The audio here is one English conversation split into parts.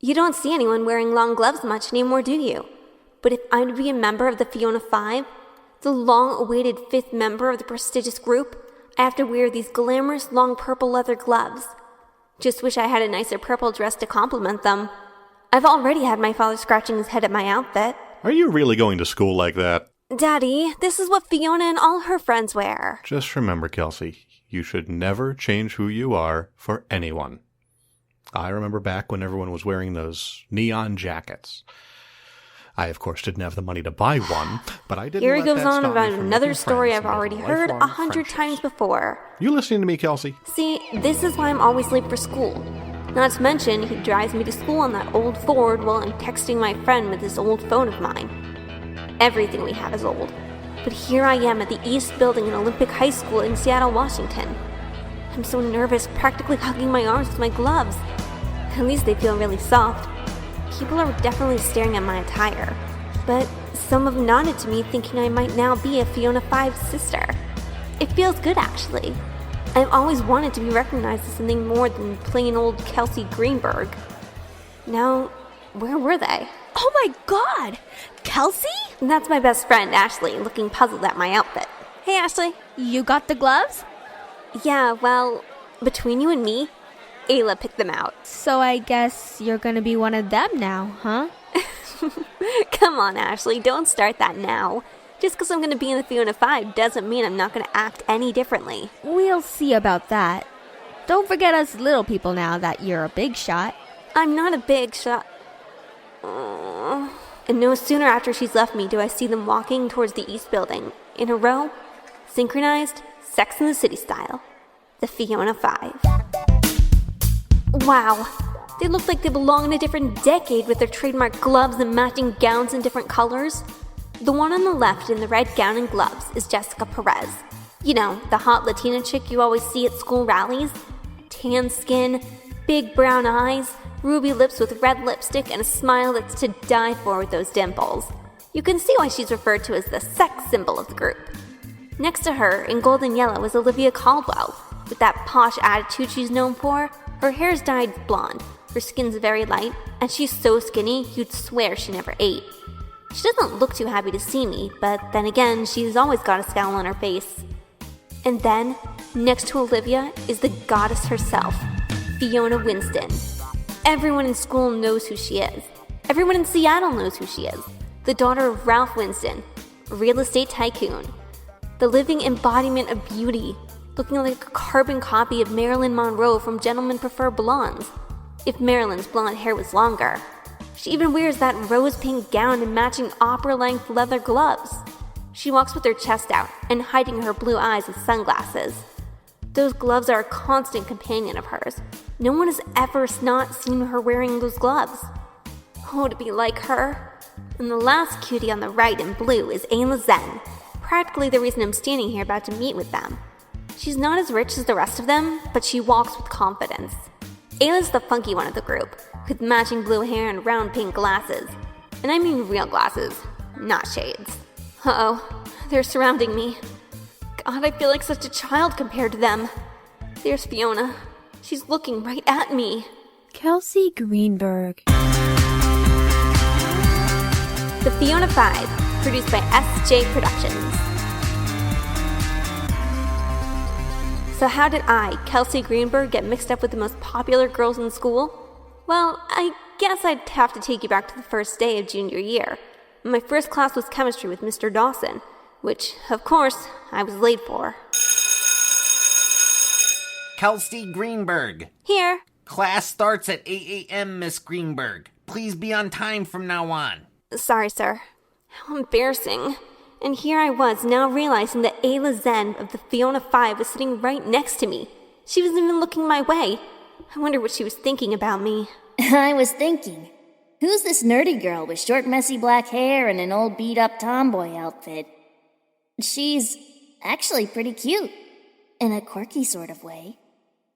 You don't see anyone wearing long gloves much anymore, do you? But if I'm to be a member of the Fiona Five, the long-awaited fifth member of the prestigious group, I have to wear these glamorous long purple leather gloves. Just wish I had a nicer purple dress to complement them. I've already had my father scratching his head at my outfit. Are you really going to school like that? Daddy, this is what Fiona and all her friends wear. Just remember, Kelsey, you should never change who you are for anyone. I remember back when everyone was wearing those neon jackets. I, of course, didn't have the money to buy one, but I didn't Here he let goes that on stop me about from another making story friends I've and already making heard lifelong 100 friendships. times before. You listening to me, Kelsey? See, this is why I'm always late for school. Not to mention, he drives me to school on that old Ford while I'm texting my friend with this old phone of mine. Everything we have is old. But here I am at the East Building in Olympic High School in Seattle, Washington. I'm so nervous, practically hugging my arms with my gloves. At least they feel really soft. People are definitely staring at my attire. But some have nodded to me thinking I might now be a Fiona Five sister. It feels good, actually. I've always wanted to be recognized as something more than plain old Kelsey Greenberg. Now, where were they? Oh my god! Kelsey? That's my best friend, Ashley, looking puzzled at my outfit. Hey, Ashley. You got the gloves? Yeah, well, between you and me, Ayla picked them out. So I guess you're gonna be one of them now, huh? Come on, Ashley, don't start that now. Just because I'm going to be in the Fiona Five doesn't mean I'm not going to act any differently. We'll see about that. Don't forget us little people now that you're a big shot. I'm not a big shot. And no sooner after she's left me do I see them walking towards the East Building, in a row, synchronized, Sex and the City style. The Fiona Five. Wow, they look like they belong in a different decade with their trademark gloves and matching gowns in different colors. The one on the left in the red gown and gloves is Jessica Perez. You know, the hot Latina chick you always see at school rallies. Tan skin, big brown eyes, ruby lips with red lipstick, and a smile that's to die for with those dimples. You can see why she's referred to as the sex symbol of the group. Next to her, in gold and yellow, is Olivia Calvo. With that posh attitude she's known for, her hair's dyed blonde, her skin's very light, and she's so skinny you'd swear she never ate. She doesn't look too happy to see me, but then again, she's always got a scowl on her face. And then, next to Olivia is the goddess herself, Fiona Winston. Everyone in school knows who she is. Everyone in Seattle knows who she is. The daughter of Ralph Winston, a real estate tycoon. The living embodiment of beauty, looking like a carbon copy of Marilyn Monroe from Gentlemen Prefer Blondes, if Marilyn's blonde hair was longer. She even wears that rose-pink gown and matching opera-length leather gloves. She walks with her chest out and hiding her blue eyes with sunglasses. Those gloves are a constant companion of hers. No one has ever not seen her wearing those gloves. Oh, to be like her. And the last cutie on the right in blue is Ayla Zen, practically the reason I'm standing here about to meet with them. She's not as rich as the rest of them, but she walks with confidence. Ayla's the funky one of the group, with matching blue hair and round pink glasses. And I mean real glasses, not shades. Uh-oh, they're surrounding me. God, I feel like such a child compared to them. There's Fiona. She's looking right at me. Kelsey Greenberg. The Fiona Five, produced by SJ Productions. So how did I, Kelsey Greenberg, get mixed up with the most popular girls in school? Well, I guess I'd have to take you back to the first day of junior year. My first class was chemistry with Mr. Dawson, which, of course, I was late for. Kelsey Greenberg. Here. Class starts at 8 a.m., Miss Greenberg. Please be on time from now on. Sorry, sir. How embarrassing. And here I was, now realizing that Ayla Zen of the Fiona Five was sitting right next to me. She wasn't even looking my way. I wonder what she was thinking about me. I was thinking, who's this nerdy girl with short, messy black hair and an old beat-up tomboy outfit? She's actually pretty cute, in a quirky sort of way.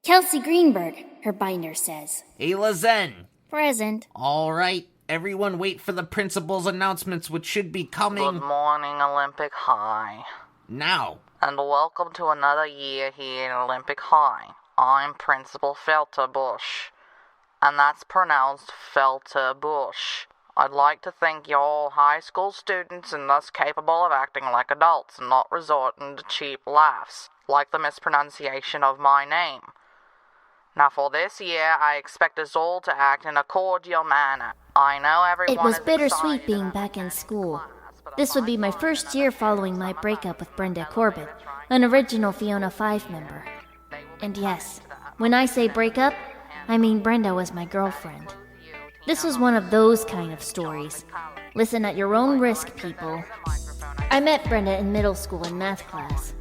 Kelsey Greenberg, her binder says. Ayla Zen. Present. All right, everyone wait for the principal's announcements, which should be coming... Good morning, Olympic High. now. And welcome to another year here in Olympic High. I'm Principal Felterbush. and that's pronounced Felter Bush. I'd like to think you're all high school students and thus capable of acting like adults and not resorting to cheap laughs, like the mispronunciation of my name. Now for this year, I expect us all to act in a cordial manner. I know everyone It was is bittersweet excited being and back in attending school. class, but This would be my first year following my breakup with Brenda Corbett, an original Fiona Five member. And yes, when I say breakup, I mean Brenda was my girlfriend. This was one of those kind of stories. Listen at your own risk, people. I met Brenda in middle school in math class.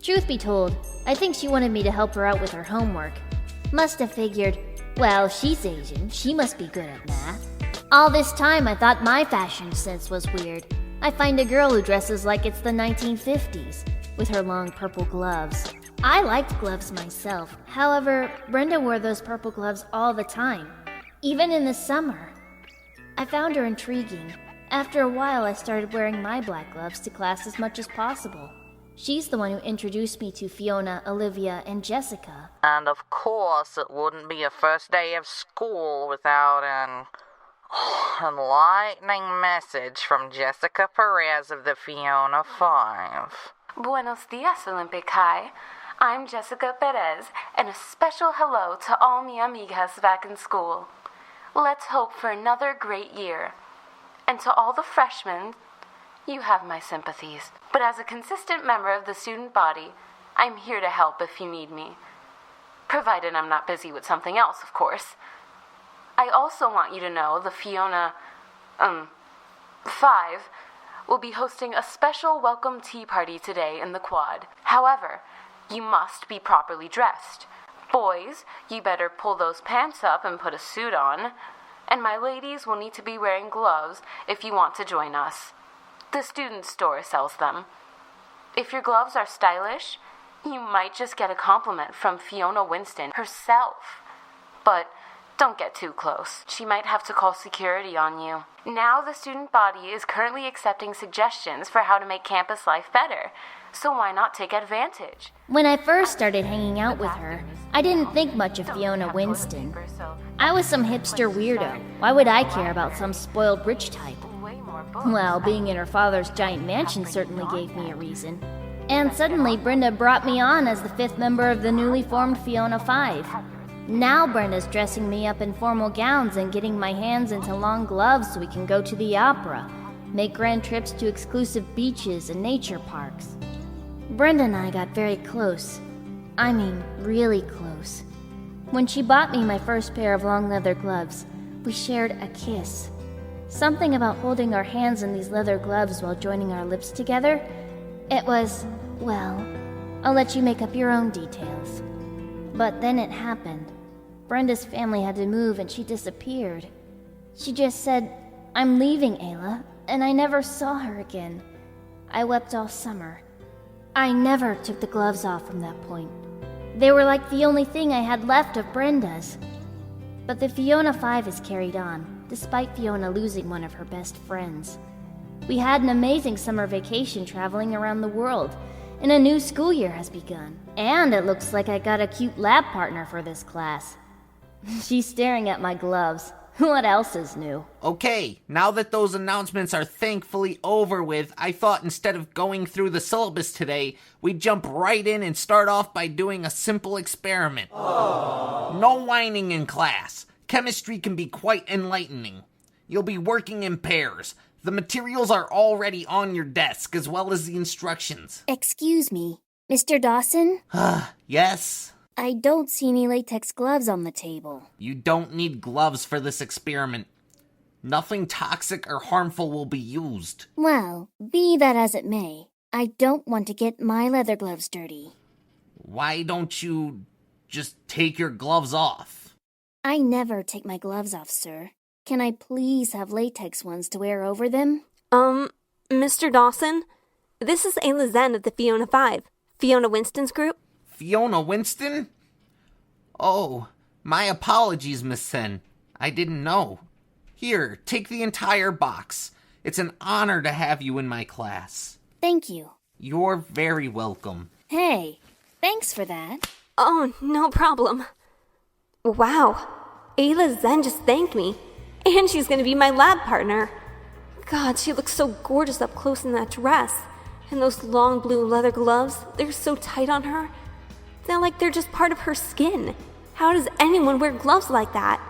Truth be told, I think she wanted me to help her out with her homework. Must have figured, well, she's Asian, she must be good at math. All this time I thought my fashion sense was weird. I find a girl who dresses like it's the 1950s, with her long purple gloves. I liked gloves myself. However, Brenda wore those purple gloves all the time, even in the summer. I found her intriguing. After a while, I started wearing my black gloves to class as much as possible. She's the one who introduced me to Fiona, Olivia, and Jessica. And of course, it wouldn't be a first day of school without an enlightening message from Jessica Perez of the Fiona Five. Buenos dias, Olympic High. I'm Jessica Perez, and a special hello to all mi amigas back in school. Let's hope for another great year. And to all the freshmen, you have my sympathies. But as a consistent member of the student body, I'm here to help if you need me. Provided I'm not busy with something else, of course. I also want you to know the Fiona, Five will be hosting a special welcome tea party today in the quad. However, you must be properly dressed. Boys, you better pull those pants up and put a suit on. And my ladies will need to be wearing gloves if you want to join us. The student store sells them. If your gloves are stylish, you might just get a compliment from Fiona Winston herself. But don't get too close. She might have to call security on you. Now the student body is currently accepting suggestions for how to make campus life better. So why not take advantage? When I first started hanging out with her, I didn't think much of Fiona Winston. I was some hipster weirdo. Why would I care about some spoiled rich type? Well, being in her father's giant mansion certainly gave me a reason. And suddenly, Brenda brought me on as the fifth member of the newly formed Fiona Five. Now Brenda's dressing me up in formal gowns and getting my hands into long gloves so we can go to the opera, make grand trips to exclusive beaches and nature parks. Brenda and I got very close. I mean, really close. When she bought me my first pair of long leather gloves, we shared a kiss. Something about holding our hands in these leather gloves while joining our lips together. It was, well, I'll let you make up your own details. But then it happened. Brenda's family had to move and she disappeared. She just said, "I'm leaving, Ayla," and I never saw her again. I wept all summer. I never took the gloves off from that point. They were like the only thing I had left of Brenda's. But the Fiona Five has carried on, despite Fiona losing one of her best friends. We had an amazing summer vacation traveling around the world, and a new school year has begun. And it looks like I got a cute lab partner for this class. She's staring at my gloves. What else is new? Okay, now that those announcements are thankfully over with, I thought instead of going through the syllabus today, we'd jump right in and start off by doing a simple experiment. Aww. No whining in class. Chemistry can be quite enlightening. You'll be working in pairs. The materials are already on your desk, as well as the instructions. Excuse me, Mr. Dawson? Yes? I don't see any latex gloves on the table. You don't need gloves for this experiment. Nothing toxic or harmful will be used. Well, be that as it may, I don't want to get my leather gloves dirty. Why don't you just take your gloves off? I never take my gloves off, sir. Can I please have latex ones to wear over them? Mr. Dawson? This is Ayla Zen of the Fiona Five, Fiona Winston's group. Fiona Winston? Oh, my apologies, Miss Sen. I didn't know. Here, take the entire box. It's an honor to have you in my class. Thank you. You're very welcome. Hey, thanks for that. Oh, no problem. Wow. Ayla Zen just thanked me. And she's gonna be my lab partner. God, she looks so gorgeous up close in that dress. And those long blue leather gloves, they're so tight on her. They're like they're just part of her skin. How does anyone wear gloves like that?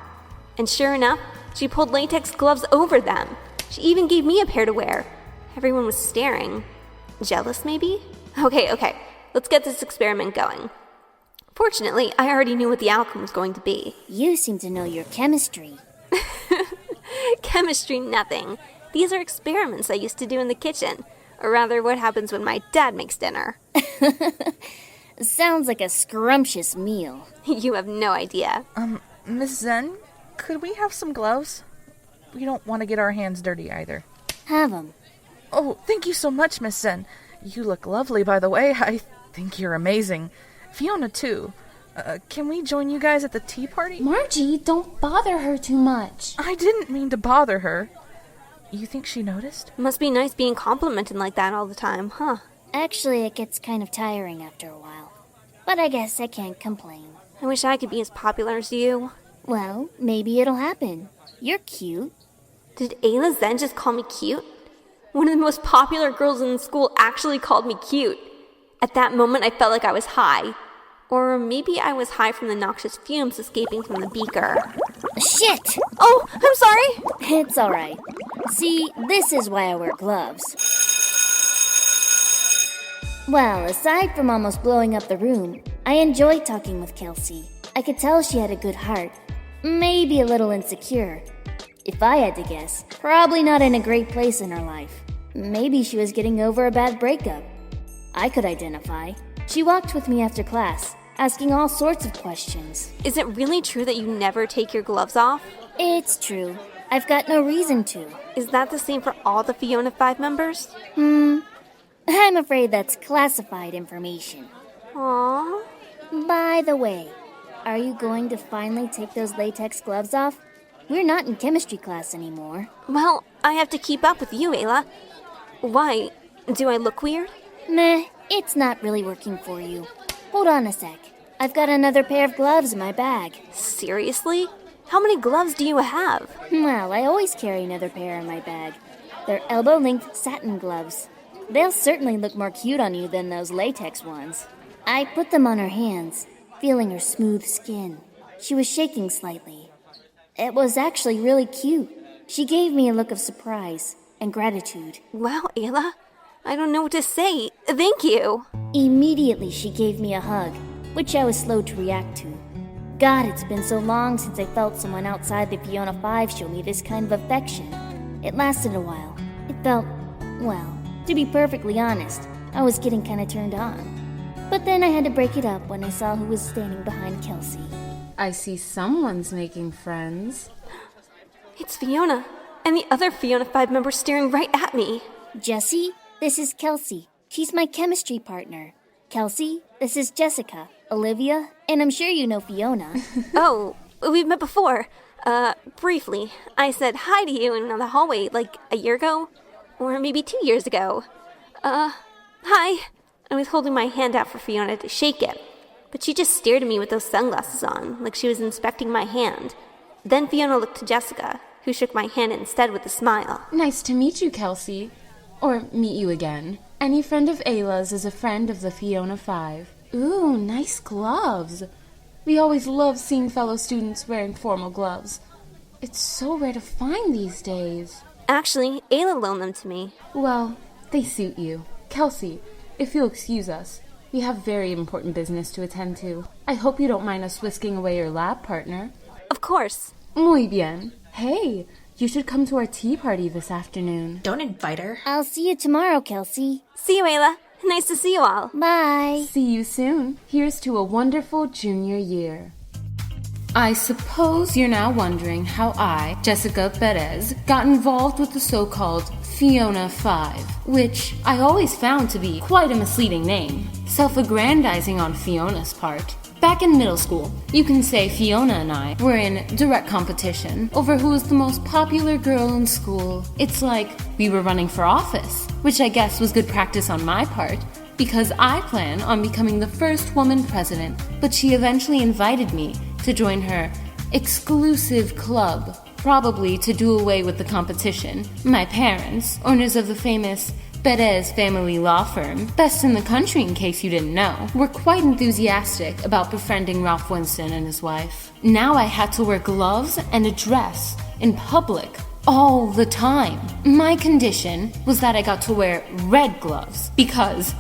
And sure enough, she pulled latex gloves over them. She even gave me a pair to wear. Everyone was staring. Jealous, maybe? Okay, let's get this experiment going. Fortunately, I already knew what the outcome was going to be. You seem to know your chemistry. Chemistry, nothing. These are experiments I used to do in the kitchen. Or rather, what happens when my dad makes dinner. Sounds like a scrumptious meal. You have no idea. Miss Zen, could we have some gloves? We don't want to get our hands dirty either. Have 'em. Oh, thank you so much, Miss Zen. You look lovely, by the way. I think you're amazing. Fiona, too. Can we join you guys at the tea party? Margie, don't bother her too much. I didn't mean to bother her. You think she noticed? Must be nice being complimented like that all the time, huh? Actually, it gets kind of tiring after a while. But I guess I can't complain. I wish I could be as popular as you. Well, maybe it'll happen. You're cute. Did Ayla Zen just call me cute? One of the most popular girls in the school actually called me cute. At that moment, I felt like I was high. Or maybe I was high from the noxious fumes escaping from the beaker. Shit! Oh, I'm sorry! It's alright. See, this is why I wear gloves. Well, aside from almost blowing up the room, I enjoyed talking with Kelsey. I could tell she had a good heart. Maybe a little insecure. If I had to guess, probably not in a great place in her life. Maybe she was getting over a bad breakup. I could identify. She walked with me after class, asking all sorts of questions. Is it really true that you never take your gloves off? It's true. I've got no reason to. Is that the same for all the Fiona Five members? I'm afraid that's classified information. Aww. By the way, are you going to finally take those latex gloves off? We're not in chemistry class anymore. Well, I have to keep up with you, Ayla. Why? Do I look weird? Meh, it's not really working for you. Hold on a sec. I've got another pair of gloves in my bag. Seriously? How many gloves do you have? Well, I always carry another pair in my bag. They're elbow-length satin gloves. They'll certainly look more cute on you than those latex ones. I put them on her hands, feeling her smooth skin. She was shaking slightly. It was actually really cute. She gave me a look of surprise and gratitude. Wow, Ayla. I don't know what to say. Thank you. Immediately, she gave me a hug, which I was slow to react to. God, it's been so long since I felt someone outside the Fiona Five show me this kind of affection. It lasted a while. It felt, well, to be perfectly honest, I was getting kind of turned on. But then I had to break it up when I saw who was standing behind Kelsey. I see someone's making friends. It's Fiona, and the other Fiona Five member staring right at me. Jessie, this is Kelsey. She's my chemistry partner. Kelsey, this is Jessica, Olivia, and I'm sure you know Fiona. Oh, we've met before. Briefly. I said hi to you in the hallway like a year ago, or maybe 2 years ago. Hi. I was holding my hand out for Fiona to shake it, but she just stared at me with those sunglasses on, like she was inspecting my hand. Then Fiona looked to Jessica, who shook my hand instead with a smile. Nice to meet you, Kelsey. Or meet you again. Any friend of Ayla's is a friend of the Fiona Five. Ooh, nice gloves. We always love seeing fellow students wearing formal gloves. It's so rare to find these days. Actually, Ayla loaned them to me. Well, they suit you. Kelsey, if you'll excuse us, we have very important business to attend to. I hope you don't mind us whisking away your lab partner. Of course. Muy bien. Hey, you should come to our tea party this afternoon. Don't invite her. I'll see you tomorrow, Kelsey. See you, Ayla. Nice to see you all. Bye. See you soon. Here's to a wonderful junior year. I suppose you're now wondering how I, Jessica Perez, got involved with the so-called Fiona Five, which I always found to be quite a misleading name, self-aggrandizing on Fiona's part. Back in middle school, you can say Fiona and I were in direct competition over who was the most popular girl in school. It's like we were running for office, which I guess was good practice on my part, because I plan on becoming the first woman president, but she eventually invited me to join her exclusive club, probably to do away with the competition. My parents, owners of the famous Perez family law firm, best in the country in case you didn't know, were quite enthusiastic about befriending Ralph Winston and his wife. Now I had to wear gloves and a dress in public all the time. My condition was that I got to wear red gloves because,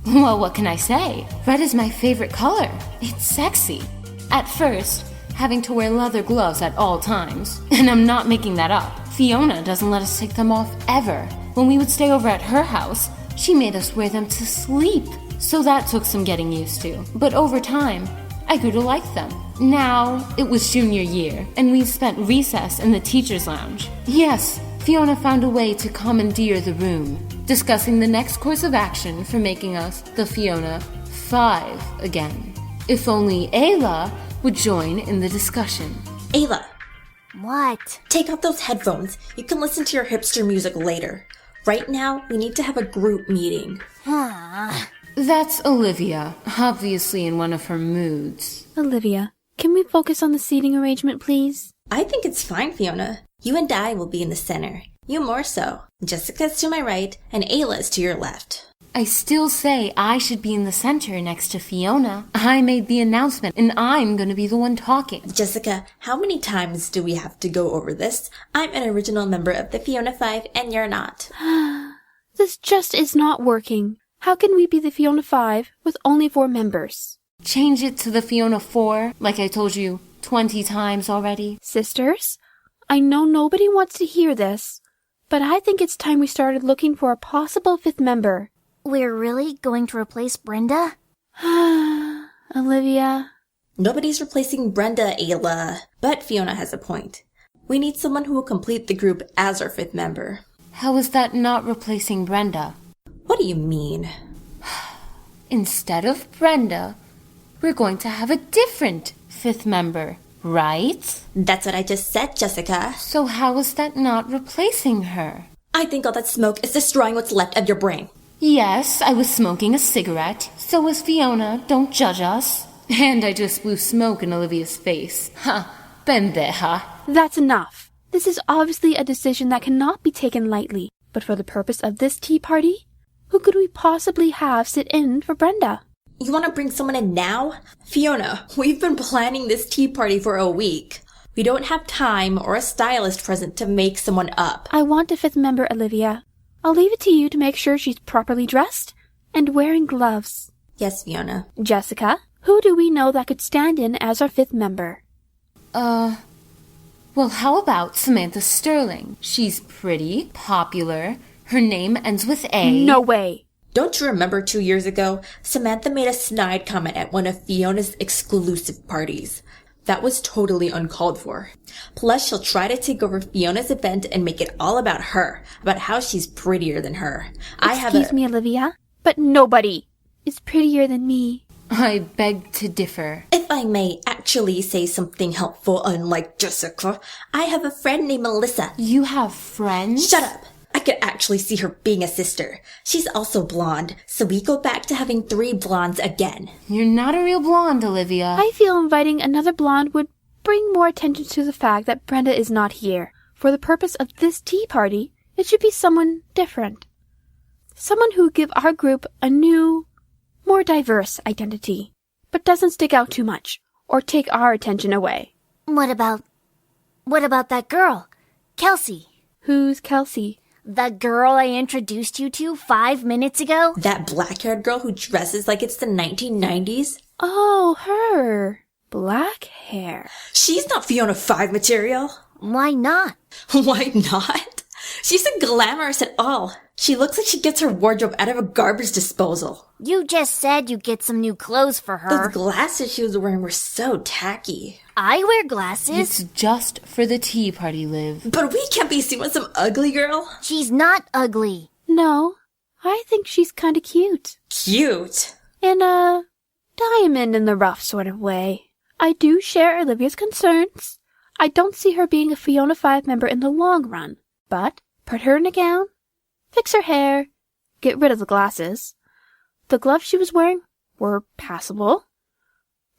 well, what can I say? Red is my favorite color. It's sexy. At first, having to wear leather gloves at all times, and I'm not making that up. Fiona doesn't let us take them off ever. When we would stay over at her house, she made us wear them to sleep. So that took some getting used to. But over time, I grew to like them. Now, it was junior year, and we spent recess in the teacher's lounge. Yes, Fiona found a way to commandeer the room, discussing the next course of action for making us the Fiona Five again. If only Ayla would join in the discussion. Ayla, What? take out those headphones. You can listen to your hipster music later. Right now, we need to have a group meeting. That's Olivia, obviously in one of her moods. Olivia, can we focus on the seating arrangement, please? I think it's fine, Fiona. You and I will be in the center. You more so. Jessica's to my right, and Ayla's to your left. I still say I should be in the center next to Fiona. I made the announcement, and I'm gonna be the one talking. Jessica, how many times do we have to go over this? I'm an original member of the Fiona Five, and you're not. This just is not working. How can we be the Fiona Five with only 4 members? Change it to the Fiona 4, like I told you 20 times already. Sisters, I know nobody wants to hear this, but I think it's time we started looking for a possible 5th member. We're really going to replace Brenda? Olivia. Nobody's replacing Brenda, Ayla. But Fiona has a point. We need someone who will complete the group as our 5th member. How is that not replacing Brenda? What do you mean? Instead of Brenda, we're going to have a different 5th member, right? That's what I just said, Jessica. So how is that not replacing her? I think all that smoke is destroying what's left of your brain. Yes, I was smoking a cigarette. So was Fiona. Don't judge us. And I just blew smoke in Olivia's face. Ha, pendeja. That's enough. This is obviously a decision that cannot be taken lightly. But for the purpose of this tea party, who could we possibly have sit in for Brenda? You want to bring someone in now? Fiona, we've been planning this tea party for a week. We don't have time or a stylist present to make someone up. I want a 5th member, Olivia. I'll leave it to you to make sure she's properly dressed and wearing gloves. Yes, Fiona. Jessica, who do we know that could stand in as our 5th member? Well, how about Samantha Sterling? She's pretty, popular. Her name ends with A. No way. Don't you remember 2 years ago, Samantha made a snide comment at one of Fiona's exclusive parties? That was totally uncalled for. Plus, she'll try to take over Fiona's event and make it all about her, about how she's prettier than her. Excuse me, Olivia, but nobody is prettier than me. I beg to differ. If I may actually say something helpful, unlike Jessica, I have a friend named Melissa. You have friends? Shut up! I could actually see her being a sister. She's also blonde, so we go back to having 3 blondes again. You're not a real blonde, Olivia. I feel inviting another blonde would bring more attention to the fact that Brenda is not here. For the purpose of this tea party, it should be someone different. Someone who would give our group a new, more diverse identity, but doesn't stick out too much or take our attention away. What about that girl? Kelsey. Who's Kelsey? The girl I introduced you to 5 minutes ago? That black-haired girl who dresses like it's the 1990s? Oh, her. Black hair. She's not Fiona Five material. Why not? Why not? She's not glamorous at all. She looks like she gets her wardrobe out of a garbage disposal. You just said you'd get some new clothes for her. Those glasses she was wearing were so tacky. I wear glasses. It's just for the tea party, Liv. But we can't be seen with some ugly girl. She's not ugly. No, I think she's kind of cute. Cute? In a diamond in the rough sort of way. I do share Olivia's concerns. I don't see her being a Fiona Five member in the long run. But put her in a gown, fix her hair, get rid of the glasses. The gloves she was wearing were passable.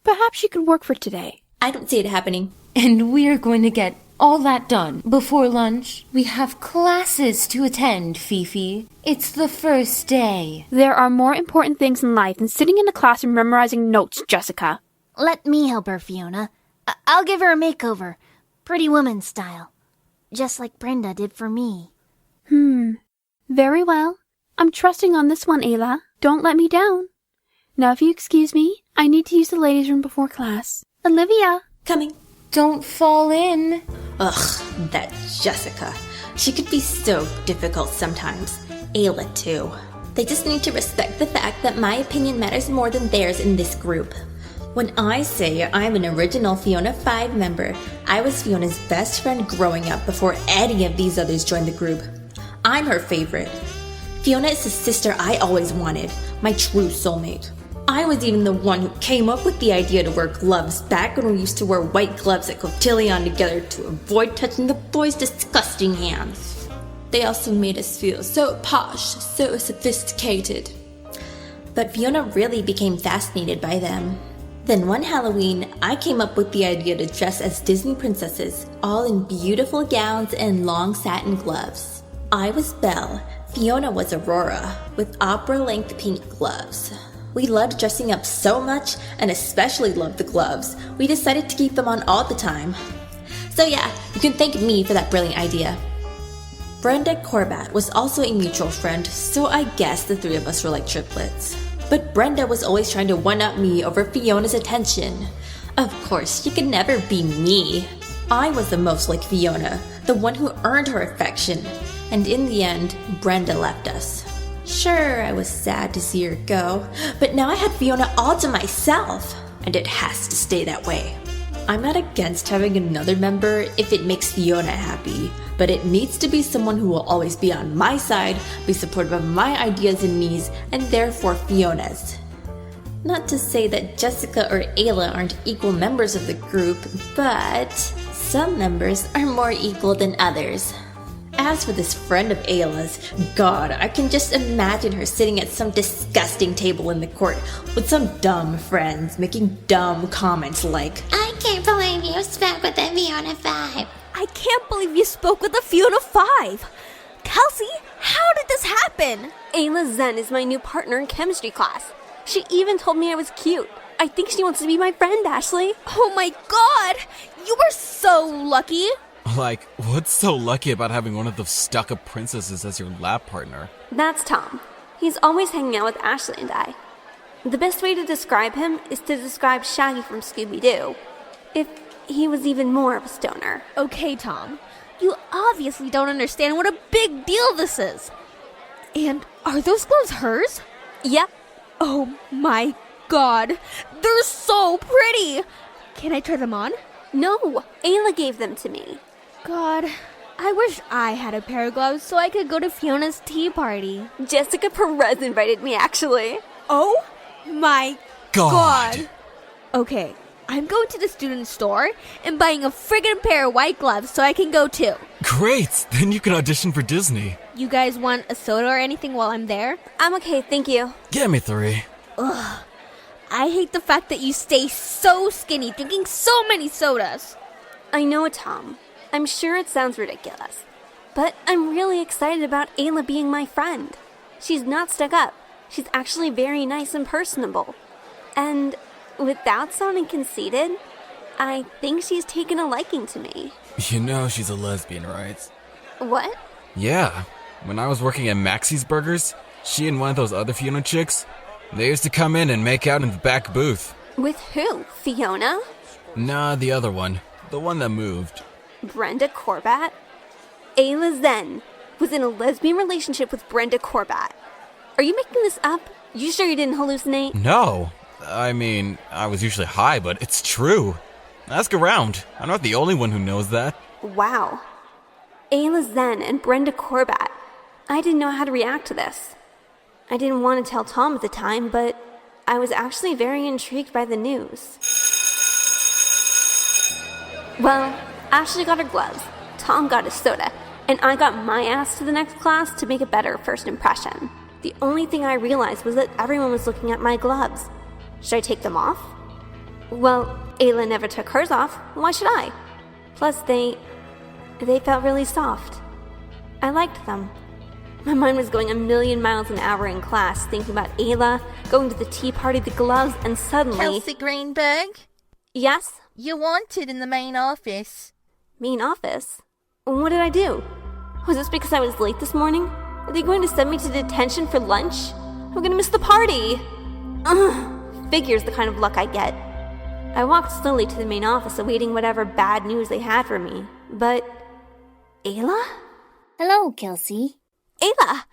Perhaps she could work for today. I don't see it happening. And we're going to get all that done before lunch. We have classes to attend, Fifi. It's the first day. There are more important things in life than sitting in a classroom memorizing notes, Jessica. Let me help her, Fiona. I'll give her a makeover. Pretty woman style. Just like Brenda did for me. Very well. I'm trusting on this one, Ayla. Don't let me down. Now, if you excuse me, I need to use the ladies' room before class. Olivia! Coming. Don't fall in. Ugh, that Jessica. She could be so difficult sometimes. Ayla, too. They just need to respect the fact that my opinion matters more than theirs in this group. When I say I'm an original Fiona Five member, I was Fiona's best friend growing up before any of these others joined the group. I'm her favorite. Fiona is the sister I always wanted, my true soulmate. I was even the one who came up with the idea to wear gloves back when we used to wear white gloves at cotillion together to avoid touching the boys' disgusting hands. They also made us feel so posh, so sophisticated. But Fiona really became fascinated by them. Then one Halloween, I came up with the idea to dress as Disney princesses, all in beautiful gowns and long satin gloves. I was Belle, Fiona was Aurora, with opera-length pink gloves. We loved dressing up so much, and especially loved the gloves, we decided to keep them on all the time. So yeah, you can thank me for that brilliant idea. Brenda Corbat was also a mutual friend, so I guess the three of us were like triplets. But Brenda was always trying to one-up me over Fiona's attention. Of course, she could never be me. I was the most like Fiona, the one who earned her affection. And in the end, Brenda left us. Sure, I was sad to see her go, but now I had Fiona all to myself, and it has to stay that way. I'm not against having another member if it makes Fiona happy, but it needs to be someone who will always be on my side, be supportive of my ideas and needs, and therefore Fiona's. Not to say that Jessica or Ayla aren't equal members of the group, but some members are more equal than others. As for this friend of Ayla's, God, I can just imagine her sitting at some disgusting table in the court with some dumb friends making dumb comments like, I can't believe you spoke with the Fiona Five. I can't believe you spoke with the Fiona Five. Kelsey, how did this happen? Ayla Zen is my new partner in chemistry class. She even told me I was cute. I think she wants to be my friend, Ashley. Oh my God! You were so lucky. Like, what's so lucky about having one of those stuck-up princesses as your lab partner? That's Tom. He's always hanging out with Ashley and I. The best way to describe him is to describe Shaggy from Scooby-Doo. If he was even more of a stoner. Okay, Tom. You obviously don't understand what a big deal this is. And are those gloves hers? Yep. Oh my God. They're so pretty. Can I try them on? No, Ayla gave them to me. God, I wish I had a pair of gloves so I could go to Fiona's tea party. Jessica Perez invited me, actually. Oh my God. Okay, I'm going to the student store and buying a friggin' pair of white gloves so I can go too. Great! Then you can audition for Disney. You guys want a soda or anything while I'm there? I'm okay, thank you. Get me 3. Ugh. I hate the fact that you stay so skinny drinking so many sodas. I know it, Tom. I'm sure it sounds ridiculous. But I'm really excited about Ayla being my friend. She's not stuck up. She's actually very nice and personable. And without sounding conceited, I think she's taken a liking to me. You know she's a lesbian, right? What? Yeah. When I was working at Maxie's Burgers, she and one of those other Fiona chicks, they used to come in and make out in the back booth. With who? Fiona? Nah, the other one. The one that moved. Brenda Corbat? Ayla Zen was in a lesbian relationship with Brenda Corbat. Are you making this up? You sure you didn't hallucinate? No. I mean, I was usually high, but it's true. Ask around. I'm not the only one who knows that. Wow. Ayla Zen and Brenda Corbat. I didn't know how to react to this. I didn't want to tell Tom at the time, but I was actually very intrigued by the news. Well, Ashley got her gloves, Tom got his soda, and I got my ass to the next class to make a better first impression. The only thing I realized was that everyone was looking at my gloves. Should I take them off? Well, Ayla never took hers off. Why should I? Plus, they felt really soft. I liked them. My mind was going a million miles an hour in class, thinking about Ayla, going to the tea party, the gloves, and suddenly... Kelsey Greenberg? Yes? You're wanted in the main office. Main office? What did I do? Was this because I was late this morning? Are they going to send me to detention for lunch? I'm going to miss the party. Ugh, figures the kind of luck I get. I walked slowly to the main office, awaiting whatever bad news they had for me. But... Ayla? Hello, Kelsey. Ayla!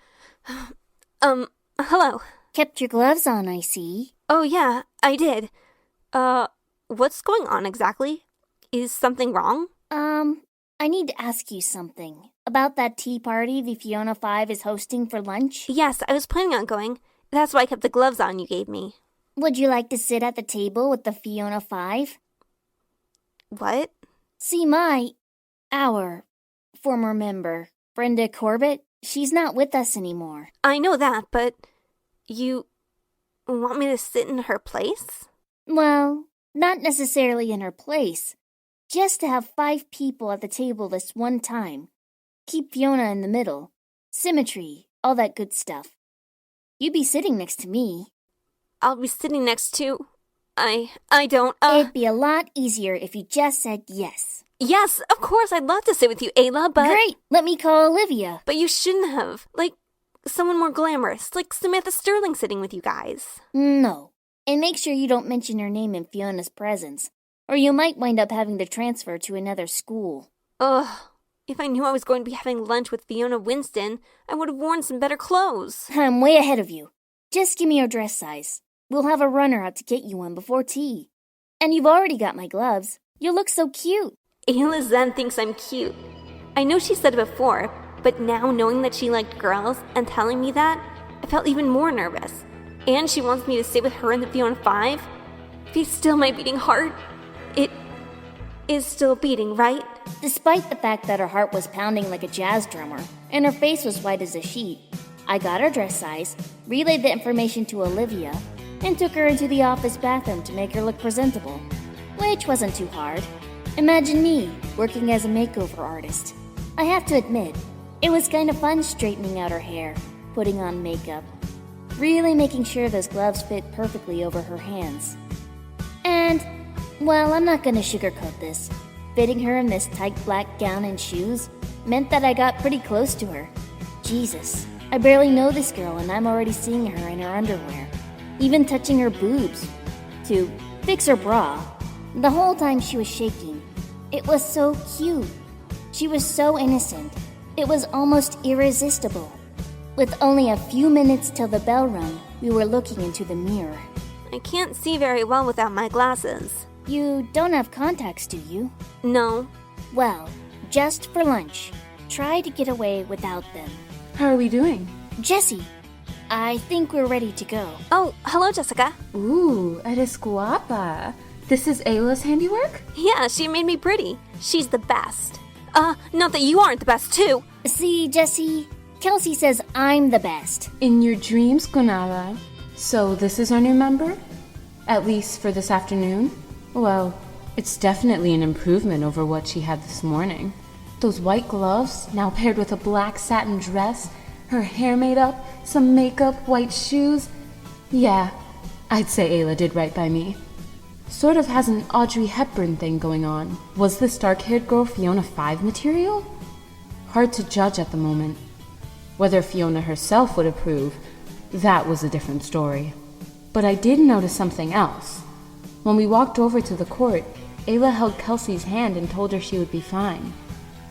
Hello. Kept your gloves on, I see. Oh, yeah, I did. What's going on exactly? Is something wrong? I need to ask you something. About that tea party the Fiona Five is hosting for lunch? Yes, I was planning on going. That's why I kept the gloves on you gave me. Would you like to sit at the table with the Fiona Five? What? See, our former member, Brenda Corbett, she's not with us anymore. I know that, but you want me to sit in her place? Well, not necessarily in her place. Just to have 5 people at the table this one time. Keep Fiona in the middle. Symmetry, all that good stuff. You'd be sitting next to me. I'll be sitting next to... I don't, It'd be a lot easier if you just said yes. Yes, of course, I'd love to sit with you, Ayla, but... Great, let me call Olivia. But you shouldn't have. Like, someone more glamorous, like Samantha Sterling sitting with you guys. No, and make sure you don't mention her name in Fiona's presence, or you might wind up having to transfer to another school. Ugh, if I knew I was going to be having lunch with Fiona Winston, I would have worn some better clothes. I'm way ahead of you. Just give me your dress size. We'll have a runner out to get you one before tea. And you've already got my gloves. You look so cute. Ayla Zen thinks I'm cute. I know she said it before, but now knowing that she liked girls and telling me that, I felt even more nervous. And she wants me to sit with her in the Fiona Five? Be still my beating heart. It is still beating, right? Despite the fact that her heart was pounding like a jazz drummer, and her face was white as a sheet, I got her dress size, relayed the information to Olivia, and took her into the office bathroom to make her look presentable, which wasn't too hard. Imagine me, working as a makeover artist. I have to admit, it was kind of fun straightening out her hair, putting on makeup, really making sure those gloves fit perfectly over her hands. And, well, I'm not gonna sugarcoat this. Fitting her in this tight black gown and shoes meant that I got pretty close to her. Jesus, I barely know this girl and I'm already seeing her in her underwear, even touching her boobs to fix her bra. The whole time she was shaking. It was so cute. She was so innocent. It was almost irresistible. With only a few minutes till the bell rung, we were looking into the mirror. I can't see very well without my glasses. You don't have contacts, do you? No. Well, just for lunch. Try to get away without them. How are we doing? Jessie, I think we're ready to go. Oh, hello, Jessica. Ooh, eres guapa. This is Ayla's handiwork? Yeah, she made me pretty. She's the best. Not that you aren't the best, too. See, Jessie, Kelsey says I'm the best. In your dreams, Gonara. So this is our new member? At least for this afternoon? Well, it's definitely an improvement over what she had this morning. Those white gloves, now paired with a black satin dress, her hair made up, some makeup, white shoes. Yeah, I'd say Ayla did right by me. Sort of has an Audrey Hepburn thing going on. Was this dark-haired girl Fiona Five material? Hard to judge at the moment. Whether Fiona herself would approve, that was a different story. But I did notice something else. When we walked over to the court, Ayla held Kelsey's hand and told her she would be fine.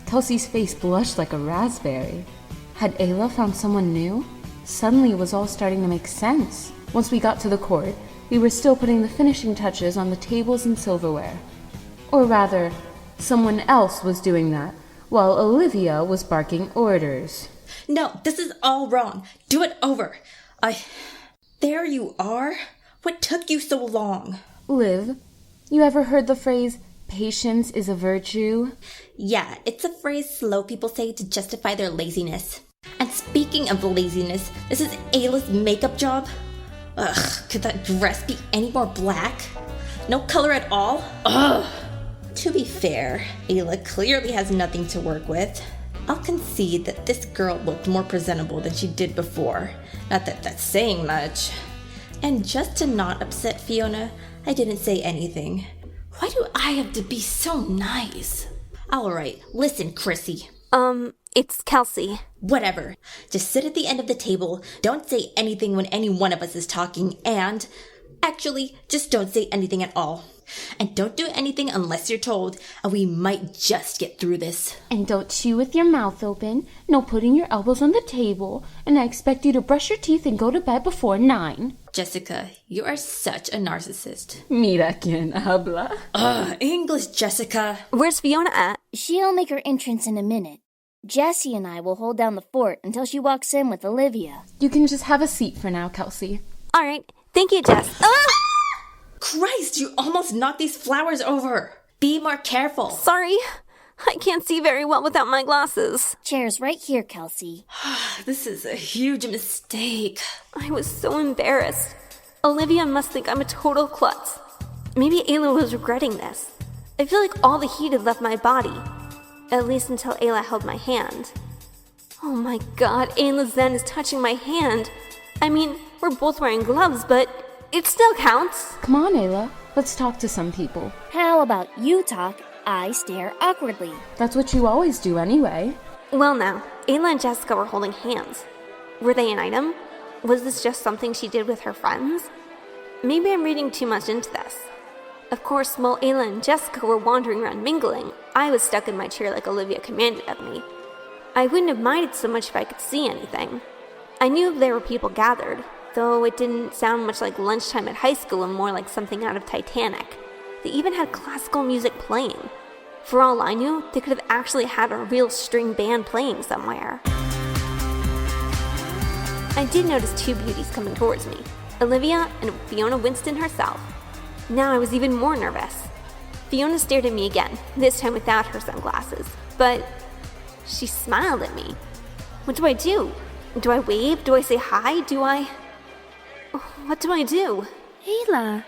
Kelsey's face blushed like a raspberry. Had Ayla found someone new? Suddenly it was all starting to make sense. Once we got to the court, we were still putting the finishing touches on the tables and silverware. Or rather, someone else was doing that, while Olivia was barking orders. No, this is all wrong. Do it over. There you are. What took you so long? Liv, you ever heard the phrase, patience is a virtue? Yeah, it's a phrase slow people say to justify their laziness. And speaking of laziness, this is Ayla's makeup job? Ugh, could that dress be any more black? No color at all? Ugh! To be fair, Ayla clearly has nothing to work with. I'll concede that this girl looked more presentable than she did before. Not that that's saying much. And just to not upset Fiona, I didn't say anything. Why do I have to be so nice? Alright, listen, Chrissy. It's Kelsey. Whatever. Just sit at the end of the table, don't say anything when any one of us is talking, and... actually, just don't say anything at all. And don't do anything unless you're told, and we might just get through this. And don't chew with your mouth open, no putting your elbows on the table, and I expect you to brush your teeth and go to bed before 9. Jessica, you are such a narcissist. Mira quien habla. Ugh, English, Jessica. Where's Fiona at? She'll make her entrance in a minute. Jessie and I will hold down the fort until she walks in with Olivia. You can just have a seat for now, Kelsey. All right. Thank you, Jess. Christ, you almost knocked these flowers over. Be more careful. Sorry. I can't see very well without my glasses. Chair's right here, Kelsey. This is a huge mistake. I was so embarrassed. Olivia must think I'm a total klutz. Maybe Ayla was regretting this. I feel like all the heat had left my body. At least until Ayla held my hand. Oh my god, Ayla Zen is touching my hand. I mean, we're both wearing gloves, but it still counts. Come on, Ayla. Let's talk to some people. How about you talk, I stare awkwardly? That's what you always do anyway. Well now, Ayla and Jessica were holding hands. Were they an item? Was this just something she did with her friends? Maybe I'm reading too much into this. Of course, while Ayla and Jessica were wandering around mingling, I was stuck in my chair like Olivia commanded of me. I wouldn't have minded so much if I could see anything. I knew there were people gathered, though it didn't sound much like lunchtime at high school and more like something out of Titanic. They even had classical music playing. For all I knew, they could have actually had a real string band playing somewhere. I did notice two beauties coming towards me, Olivia and Fiona Winston herself. Now I was even more nervous. Fiona stared at me again, this time without her sunglasses, but she smiled at me. What do I do? Do I wave? Do I say hi? What do I do? Ayla,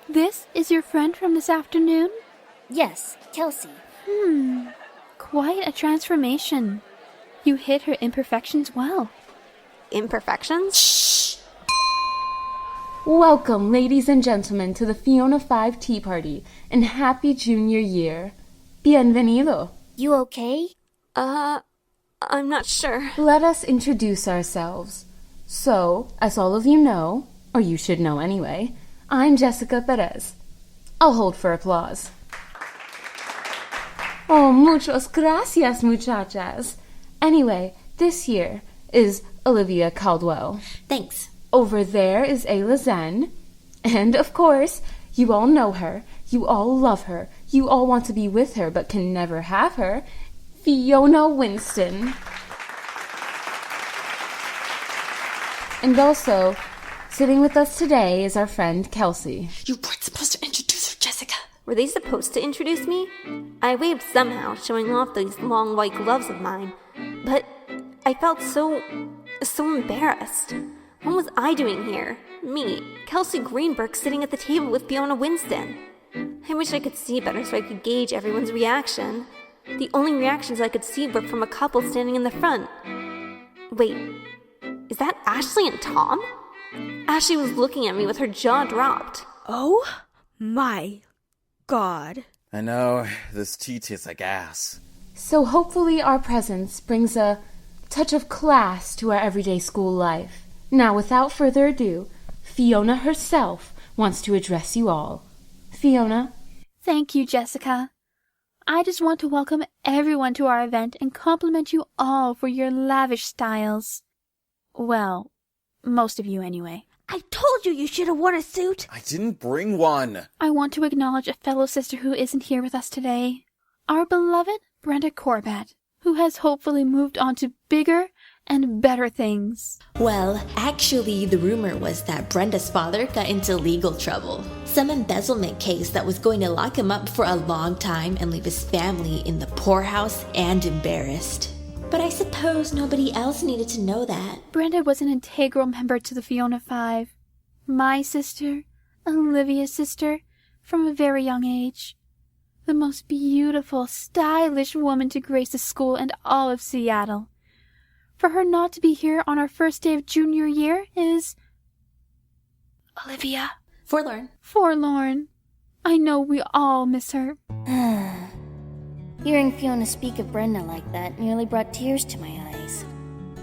this is your friend from this afternoon? Yes, Kelsey. Quite a transformation. You hid her imperfections well. Imperfections? Shh! Welcome, ladies and gentlemen, to the Fiona Five Tea Party, and happy junior year. Bienvenido. You okay? I'm not sure. Let us introduce ourselves. So, as all of you know, or you should know anyway, I'm Jessica Perez. I'll hold for applause. Oh, muchas gracias, muchachas. Anyway, this here is Olivia Calvo. Thanks. Over there is Ayla Zen. And, of course, you all know her. You all love her. You all want to be with her but can never have her. Fiona Winston. And also, sitting with us today is our friend Kelsey. You weren't supposed to introduce her, Jessica. Were they supposed to introduce me? I waved somehow, showing off these long white gloves of mine. But I felt so embarrassed. What was I doing here? Me, Kelsey Greenberg, sitting at the table with Fiona Winston. I wish I could see better so I could gauge everyone's reaction. The only reactions I could see were from a couple standing in the front. Wait, is that Ashley and Tom? Ashley was looking at me with her jaw dropped. Oh my god. I know, this tea tastes like ass. So hopefully our presence brings a touch of class to our everyday school life. Now, without further ado, Fiona herself wants to address you all. Fiona? Thank you, Jessica. I just want to welcome everyone to our event and compliment you all for your lavish styles. Well, most of you anyway. I told you should have worn a suit. I didn't bring one. I want to acknowledge a fellow sister who isn't here with us today. Our beloved Brenda Corbett, who has hopefully moved on to bigger and better things. Well, actually, the rumor was that Brenda's father got into legal trouble. Some embezzlement case that was going to lock him up for a long time and leave his family in the poorhouse and embarrassed. But I suppose nobody else needed to know that. Brenda was an integral member to the Fiona Five. My sister, Olivia's sister, from a very young age. The most beautiful, stylish woman to grace the school and all of Seattle. For her not to be here on our first day of junior year is... Olivia. Forlorn. I know we all miss her. Hearing Fiona speak of Brenda like that nearly brought tears to my eyes.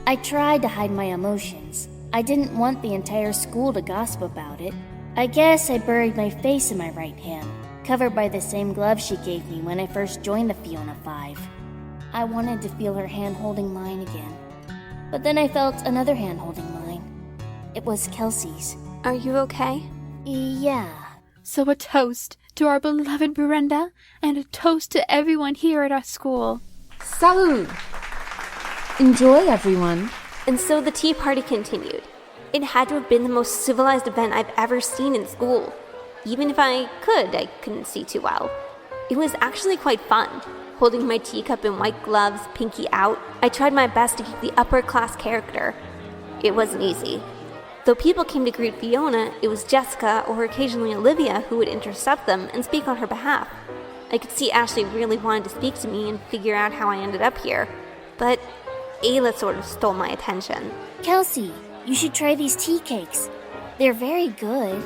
I tried to hide my emotions. I didn't want the entire school to gossip about it. I guess I buried my face in my right hand, covered by the same glove she gave me when I first joined the Fiona Five. I wanted to feel her hand holding mine again. But then I felt another hand holding mine. It was Kelsey's. Are you okay? Yeah. So a toast to our beloved Brenda, and a toast to everyone here at our school. Salud! Enjoy, everyone. And so the tea party continued. It had to have been the most civilized event I've ever seen in school. Even if I couldn't see too well. It was actually quite fun. Holding my teacup in white gloves, pinky out, I tried my best to keep the upper class character. It wasn't easy. Though people came to greet Fiona, it was Jessica or occasionally Olivia who would intercept them and speak on her behalf. I could see Ashley really wanted to speak to me and figure out how I ended up here. But Ayla sort of stole my attention. Kelsey, you should try these tea cakes. They're very good.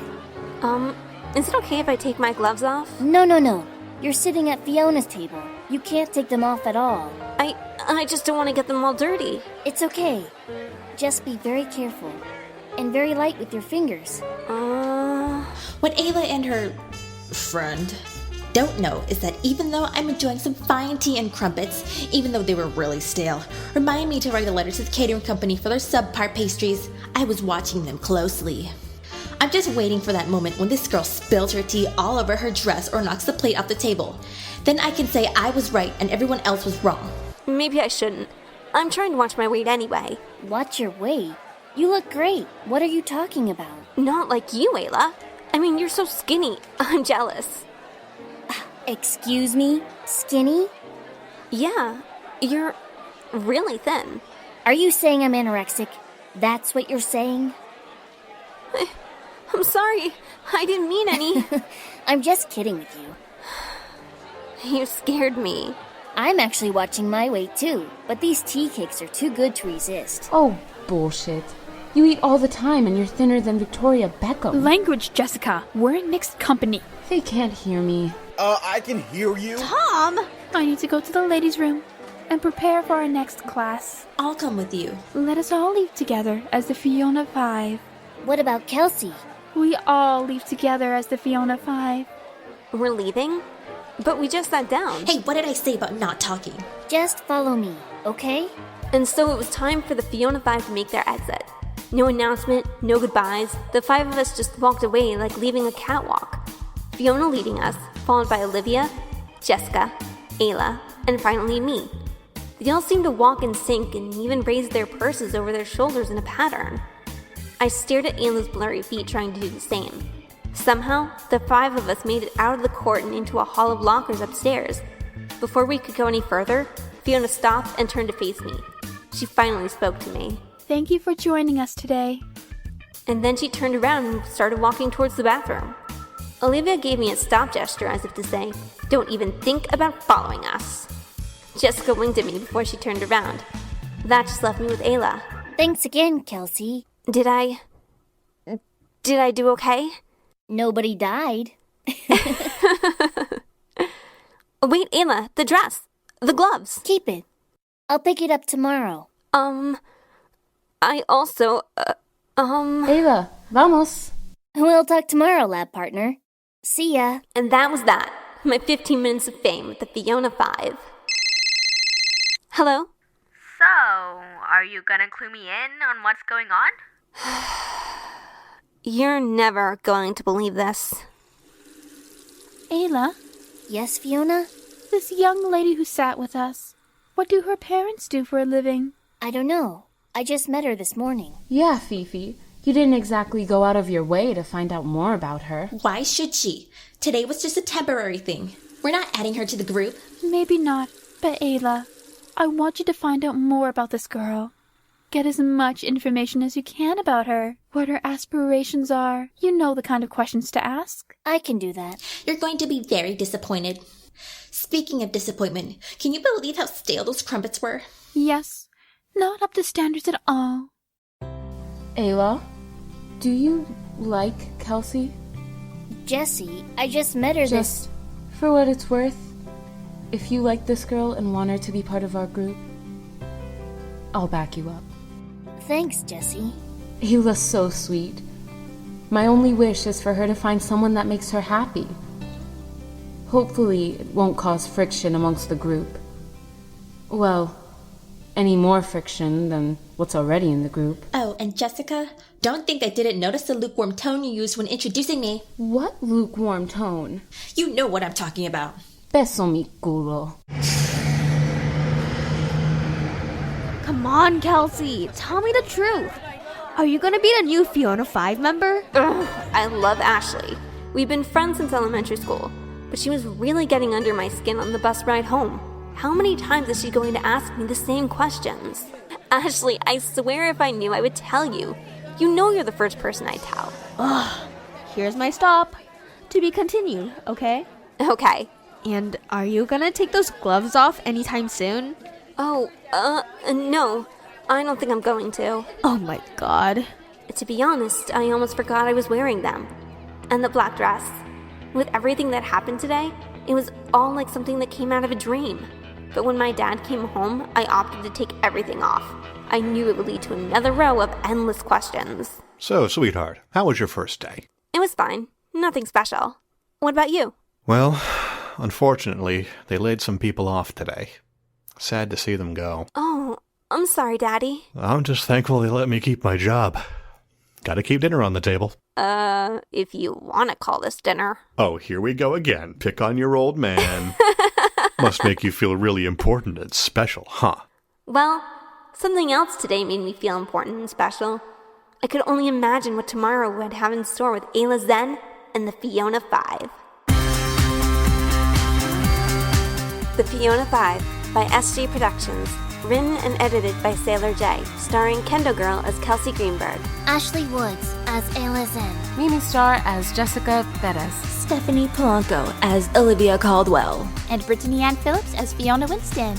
Is it okay if I take my gloves off? No. You're sitting at Fiona's table. You can't take them off at all. I just don't want to get them all dirty. It's okay. Just be very careful. And very light with your fingers. What Ayla and her friend don't know is that even though I'm enjoying some fine tea and crumpets, even though they were really stale, remind me to write a letter to the catering company for their subpar pastries, I was watching them closely. I'm just waiting for that moment when this girl spills her tea all over her dress or knocks the plate off the table. Then I can say I was right and everyone else was wrong. Maybe I shouldn't. I'm trying to watch my weight anyway. Watch your weight? You look great. What are you talking about? Not like you, Ayla. I mean, you're so skinny. I'm jealous. Excuse me? Skinny? Yeah, you're really thin. Are you saying I'm anorexic? That's what you're saying? I'm sorry. I didn't mean any. I'm just kidding with you. You scared me. I'm actually watching my weight too, but these tea cakes are too good to resist. Oh, bullshit. You eat all the time and you're thinner than Victoria Beckham. Language, Jessica. We're in mixed company. They can't hear me. I can hear you. Tom! I need to go to the ladies' room and prepare for our next class. I'll come with you. Let us all leave together as the Fiona Five. What about Kelsey? We all leave together as the Fiona Five. We're leaving? But we just sat down. Hey, what did I say about not talking? Just follow me, okay? And so it was time for the Fiona Five to make their exit. No announcement, no goodbyes. The five of us just walked away like leaving a catwalk. Fiona leading us, followed by Olivia, Jessica, Ayla, and finally me. They all seemed to walk in sync and even raised their purses over their shoulders in a pattern. I stared at Ayla's blurry feet trying to do the same. Somehow, the five of us made it out of the court and into a hall of lockers upstairs. Before we could go any further, Fiona stopped and turned to face me. She finally spoke to me. Thank you for joining us today. And then she turned around and started walking towards the bathroom. Olivia gave me a stop gesture as if to say, "Don't even think about following us." Jessica winked at me before she turned around. That just left me with Ayla. Thanks again, Kelsey. Did I do okay? Nobody died. Wait, Ayla, the dress. The gloves. Keep it. I'll pick it up tomorrow. I also, Ayla, vamos. We'll talk tomorrow, lab partner. See ya. And that was that. My 15 minutes of fame with the Fiona Five. Hello? So, are you gonna clue me in on what's going on? You're never going to believe this. Ayla? Yes, Fiona? This young lady who sat with us. What do her parents do for a living? I don't know. I just met her this morning. Yeah, Fifi. You didn't exactly go out of your way to find out more about her. Why should she? Today was just a temporary thing. We're not adding her to the group. Maybe not, but Ayla, I want you to find out more about this girl. Get as much information as you can about her, what her aspirations are. You know the kind of questions to ask. I can do that. You're going to be very disappointed. Speaking of disappointment, can you believe how stale those crumpets were? Yes, not up to standards at all. Ayla, do you like Kelsey? Jessie, I just met her Just for what it's worth, if you like this girl and want her to be part of our group, I'll back you up. Thanks, Jessie. Ayla's so sweet. My only wish is for her to find someone that makes her happy. Hopefully, it won't cause friction amongst the group. Well, any more friction than what's already in the group. Oh, and Jessica, don't think I didn't notice the lukewarm tone you used when introducing me. What lukewarm tone? You know what I'm talking about. Beso mi culo. Come on, Kelsey. Tell me the truth. Are you gonna be the new Fiona 5 member? Ugh, I love Ashley. We've been friends since elementary school, but she was really getting under my skin on the bus ride home. How many times is she going to ask me the same questions? Ashley, I swear if I knew, I would tell you. You know you're the first person I tell. Ugh. Here's my stop. To be continued, okay? Okay. And are you gonna take those gloves off anytime soon? Oh, no. I don't think I'm going to. Oh my god. To be honest, I almost forgot I was wearing them. And the black dress. With everything that happened today, it was all like something that came out of a dream. But when my dad came home, I opted to take everything off. I knew it would lead to another row of endless questions. So, sweetheart, how was your first day? It was fine. Nothing special. What about you? Well, unfortunately, they laid some people off today. Sad to see them go. Oh, I'm sorry, Daddy. I'm just thankful they let me keep my job. Gotta keep dinner on the table. If you want to call this dinner. Oh, here we go again. Pick on your old man. Must make you feel really important and special, huh? Well, something else today made me feel important and special. I could only imagine what tomorrow would have in store with Ayla Zen and the Fiona Five. The Fiona Five by SG Productions. Written and edited by Sailor J, starring KendoGurl as Kelsey Greenberg, Ashley Woods as Ayla Zen, Mimi Starr as Jessica Perez, Stephanie Polanco as Olivia Caldwell, And Brittany Ann Phillips as Fiona Winston.